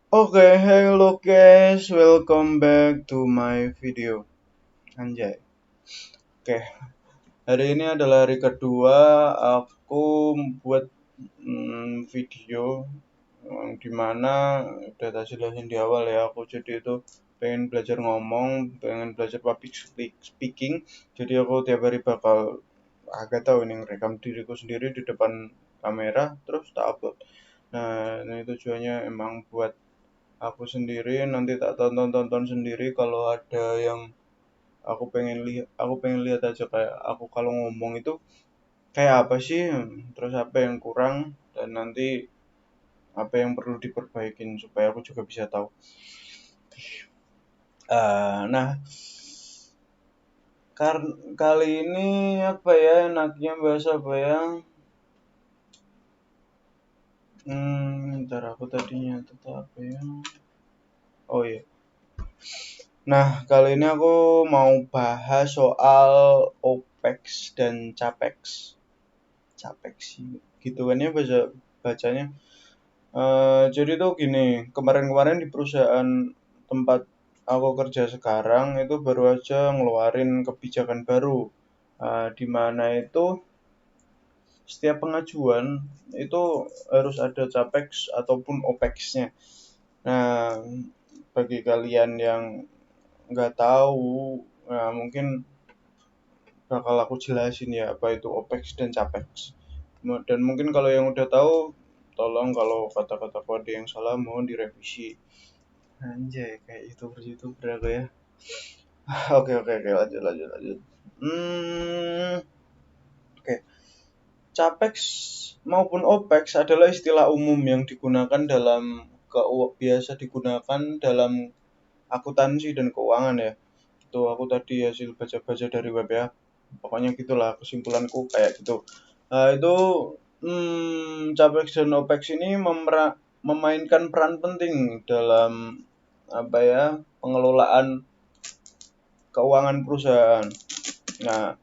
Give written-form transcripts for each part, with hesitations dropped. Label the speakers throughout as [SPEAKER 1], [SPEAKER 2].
[SPEAKER 1] Oke, hello guys, welcome back to my video. Anjay. Oke, hari ini adalah hari kedua aku buat video dimana udah tak jelasin di awal ya. Aku jadi itu pengen belajar ngomong, pengen belajar public speaking. Jadi aku tiap hari bakal agak tahu ini rekam diriku sendiri di depan kamera terus tak upload. Nah, ini tujuannya emang buat aku sendiri nanti tak tonton sendiri kalau ada yang aku pengen lihat aja kayak aku kalau ngomong itu kayak apa sih, terus apa yang kurang dan nanti apa yang perlu diperbaikin supaya aku juga bisa tahu. Nah, kali ini apa ya enaknya bahas apa ya? Ntar aku tadinya tetap apa ya? Oh iya. Nah, kali ini aku mau bahas soal OPEX dan CAPEX. CAPEX sih, gitu kan ya bacanya. Jadi tuh gini, kemarin-kemarin di perusahaan tempat aku kerja sekarang itu baru aja ngeluarin kebijakan baru, di mana itu setiap pengajuan itu harus ada CAPEX ataupun OPEX-nya. Nah, bagi kalian yang nggak tahu, nah mungkin bakal aku jelasin ya apa itu OPEX dan CAPEX. Dan mungkin kalau yang udah tahu, tolong kalau kata-kata kode yang salah mohon direvisi. Anjay, kayak youtuber aku ya. Oke, lanjut. Hmm, oke. Capex maupun Opex adalah istilah umum yang digunakan biasa digunakan dalam akuntansi dan keuangan ya. Itu aku tadi hasil baca-baca dari web ya. Pokoknya gitulah kesimpulanku kayak gitu. Itu Capex dan Opex ini memainkan peran penting dalam apa ya pengelolaan keuangan perusahaan. Nah,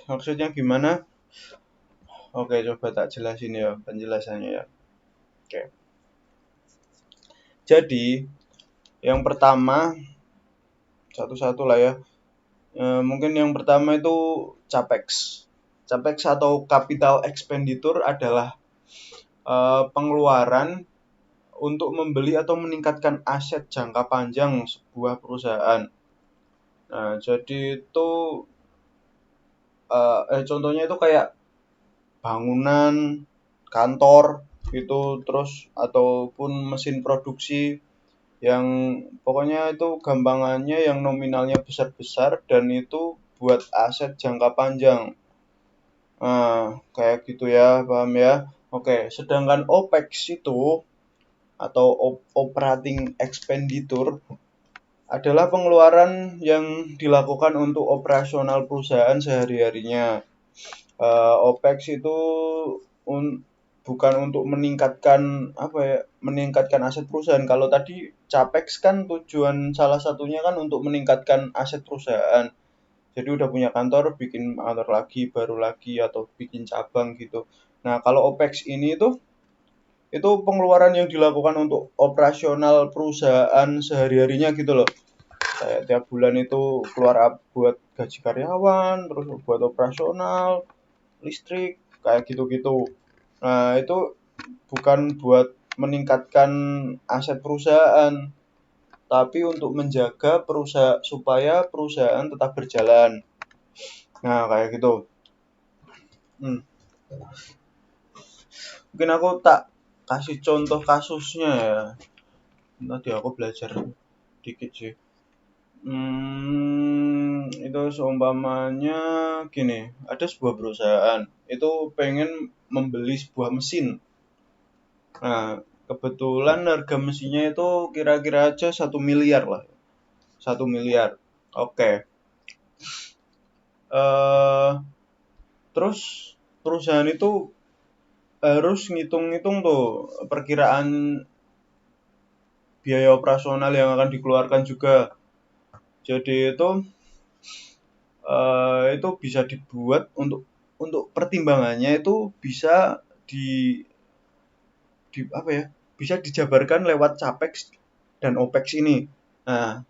[SPEAKER 1] maksudnya gimana? Oke, coba tak jelasin ya penjelasannya ya. Oke. Jadi, yang pertama satu-satu lah ya. Mungkin yang pertama itu capex. Capex atau capital expenditure adalah pengeluaran untuk membeli atau meningkatkan aset jangka panjang sebuah perusahaan. Nah, jadi itu contohnya itu kayak bangunan, kantor gitu, terus ataupun mesin produksi yang pokoknya itu gampangannya yang nominalnya besar-besar dan itu buat aset jangka panjang. Nah, kayak gitu ya, paham ya? Oke, sedangkan OPEX itu atau operating expenditure adalah pengeluaran yang dilakukan untuk operasional perusahaan sehari-harinya. OPEX itu un- bukan untuk meningkatkan aset perusahaan. Kalau tadi CAPEX kan tujuan salah satunya kan untuk meningkatkan aset perusahaan. Jadi udah punya kantor, bikin kantor lagi, baru lagi atau bikin cabang gitu. Nah, kalau OPEX ini itu pengeluaran yang dilakukan untuk operasional perusahaan sehari-harinya gitu loh. Kayak tiap bulan itu keluar buat gaji karyawan, terus buat operasional, listrik, kayak gitu-gitu. Nah, itu bukan buat meningkatkan aset perusahaan, tapi untuk menjaga supaya perusahaan tetap berjalan. Nah, kayak gitu. Hmm. Mungkin aku tak kasih contoh kasusnya ya. Nanti aku belajar dikit sih. Itu seumpamanya gini, ada sebuah perusahaan itu pengen membeli sebuah mesin. Nah, kebetulan harga mesinnya itu kira-kira aja 1 miliar lah. 1 miliar. Oke. Eh Terus perusahaan itu harus ngitung-ngitung tuh perkiraan biaya operasional yang akan dikeluarkan juga. Jadi itu bisa dibuat untuk pertimbangannya itu bisa bisa dijabarkan lewat capex dan opex ini. Nah,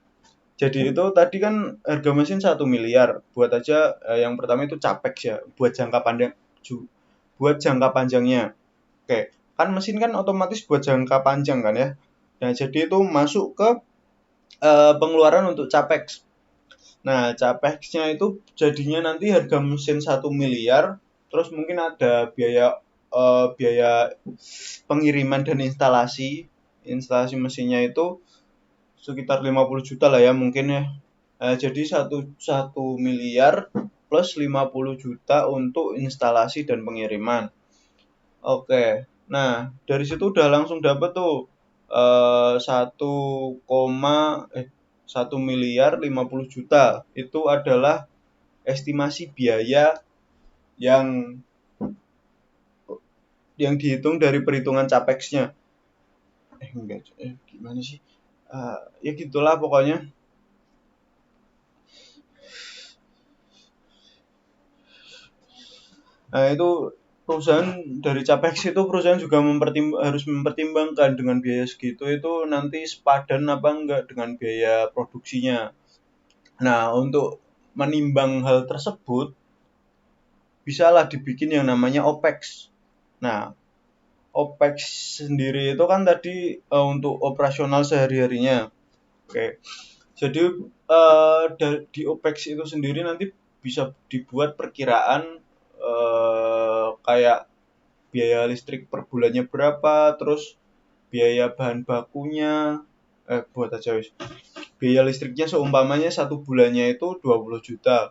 [SPEAKER 1] jadi itu tadi kan harga mesin 1 miliar. Buat aja yang pertama itu capex ya, buat jangka panjangnya. Oke, kan mesin kan otomatis buat jangka panjang kan ya. Nah, jadi itu masuk ke pengeluaran untuk capex. Nah, capexnya itu jadinya nanti harga mesin 1 miliar, terus mungkin ada biaya pengiriman dan instalasi mesinnya itu sekitar 50 juta lah ya mungkin ya. Jadi 1 miliar plus 50 juta untuk instalasi dan pengiriman. Oke, nah dari situ udah langsung dapat tuh 1 miliar 50 juta. Itu adalah estimasi biaya yang dihitung dari perhitungan capexnya. Gimana sih? Ya gitulah pokoknya. Nah itu perusahaan dari capex itu perusahaan juga harus mempertimbangkan dengan biaya segitu itu nanti sepadan apa enggak dengan biaya produksinya. Nah untuk menimbang hal tersebut bisalah dibikin yang namanya OPEX. Nah OPEX sendiri itu kan tadi untuk operasional sehari-harinya. Oke. Jadi di OPEX itu sendiri nanti bisa dibuat perkiraan kayak biaya listrik per bulannya berapa, terus biaya bahan bakunya, buat aja wis. Biaya listriknya seumpamanya 1 bulannya itu 20 juta.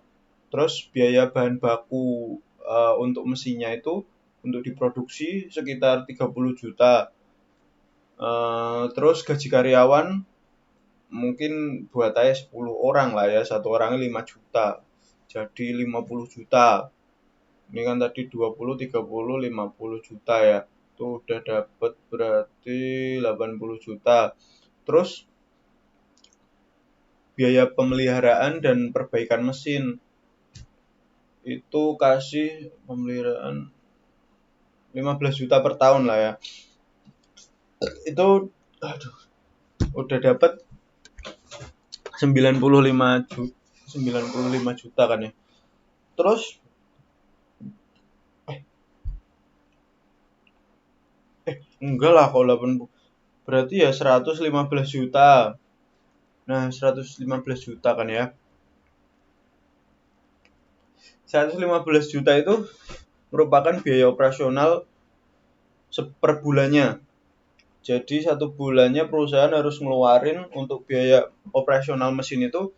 [SPEAKER 1] Terus biaya bahan baku untuk mesinnya itu untuk diproduksi sekitar 30 juta. Terus gaji karyawan mungkin buat aja 10 orang lah ya, satu orangnya 5 juta. Jadi 50 juta. Ini kan tadi 20, 30, 50 juta ya. Itu udah dapat berarti 80 juta. Terus biaya pemeliharaan dan perbaikan mesin itu kasih pemeliharaan 15 juta per tahun lah ya. Itu udah dapat 95 juta kan ya. Terus enggak lah kalau 80 berarti ya 115 juta. Nah, 115 juta kan ya. 115 juta itu merupakan biaya operasional per bulannya. Jadi 1 bulannya perusahaan harus ngeluarin untuk biaya operasional mesin itu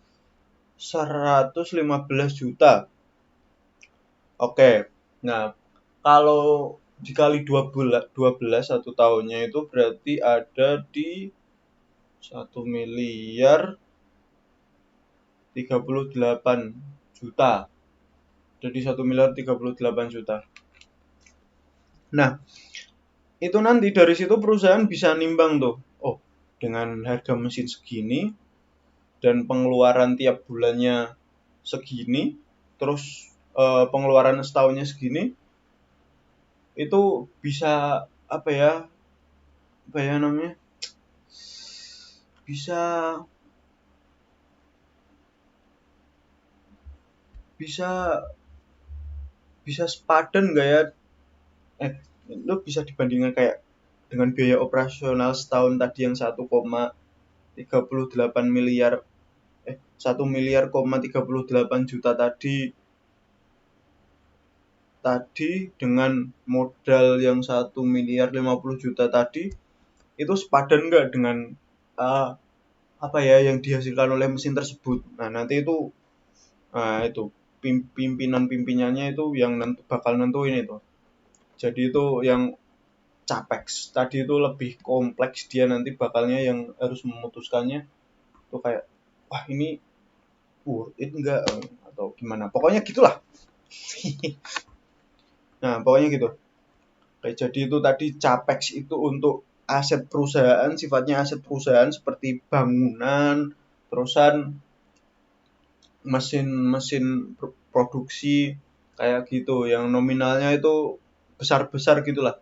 [SPEAKER 1] 115 juta. Oke. Nah, kalau dikali 12 1 tahunnya itu berarti ada di 1 miliar 38 juta. Jadi 1 miliar 38 juta. Nah, itu nanti dari situ perusahaan bisa nimbang tuh. Oh, dengan harga mesin segini dan pengeluaran tiap bulannya segini, terus pengeluaran setahunnya segini, itu bisa apa ya namanya, bisa sepadan nggak ya? Itu bisa dibandingkan kayak dengan biaya operasional setahun tadi yang 1,38 miliar 1 miliar, 38 juta tadi dengan modal yang 1 miliar 50 juta tadi itu sepadan nggak dengan apa ya yang dihasilkan oleh mesin tersebut. Nah, nanti itu pimpinannya itu yang bakal nentuin itu. Jadi itu yang capex tadi itu lebih kompleks, dia nanti bakalnya yang harus memutuskannya itu kayak wah ini worth it enggak atau gimana, pokoknya gitulah. Nah pokoknya gitu. Kayak jadi itu tadi capex itu untuk aset perusahaan, sifatnya aset perusahaan seperti bangunan, terusan mesin produksi kayak gitu yang nominalnya itu besar-besar gitulah.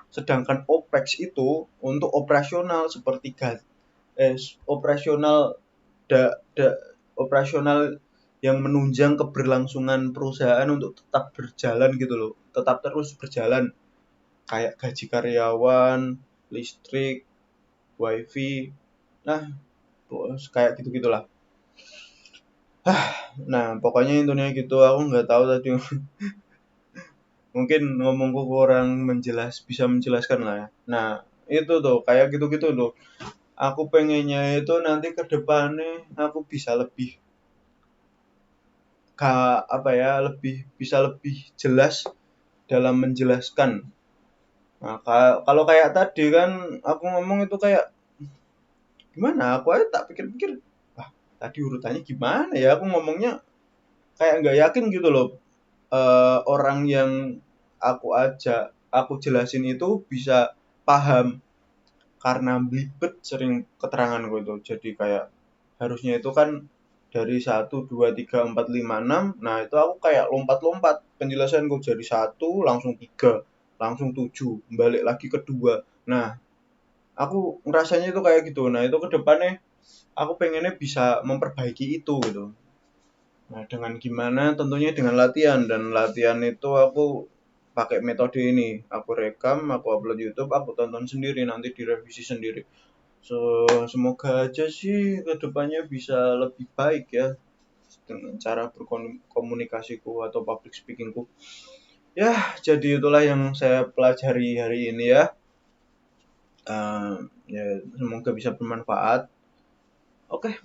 [SPEAKER 1] Sedangkan OPEX itu untuk operasional seperti operasional operasional yang menunjang keberlangsungan perusahaan untuk tetap berjalan gitu loh, tetap terus berjalan, kayak gaji karyawan, listrik, wifi, nah kayak gitu-gitulah. Nah pokoknya intinya gitu, aku nggak tahu tadi mungkin ngomongku kurang bisa menjelaskan lah ya. Nah itu tuh kayak gitu-gitu tuh, aku pengennya itu nanti ke depannya aku bisa lebih bisa lebih jelas dalam menjelaskan. Nah kalau kayak tadi kan aku ngomong itu kayak gimana, aku aja tak pikir-pikir, wah tadi urutannya gimana ya, aku ngomongnya kayak nggak yakin gitu loh. Orang yang aku jelasin itu bisa paham, karena belibet sering keteranganku itu. Jadi kayak harusnya itu kan dari 1, 2, 3, 4, 5, 6, nah itu aku kayak lompat-lompat penjelasanku, jadi 1 langsung 3 langsung 7 balik lagi ke 2. Nah aku ngerasanya itu kayak gitu. Nah itu kedepannya aku pengennya bisa memperbaiki itu gitu. Nah, dengan gimana? Tentunya dengan latihan, dan latihan itu aku pakai metode ini. Aku rekam, aku upload YouTube, aku tonton sendiri, nanti direvisi sendiri. Semoga aja sih kedepannya bisa lebih baik ya dengan cara berkomunikasiku atau public speakingku. Ya, jadi itulah yang saya pelajari hari ini ya. Ya, semoga bisa bermanfaat. Oke,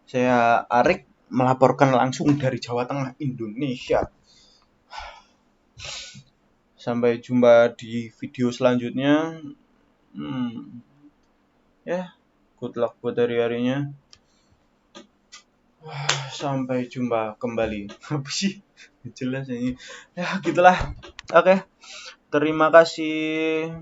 [SPEAKER 1] saya Arik melaporkan langsung dari Jawa Tengah, Indonesia. Sampai jumpa di video selanjutnya. Ya, good luck buat hari-harinya. Sampai jumpa kembali. Apa sih? Jelas ini. Ya, gitulah. Oke. Terima kasih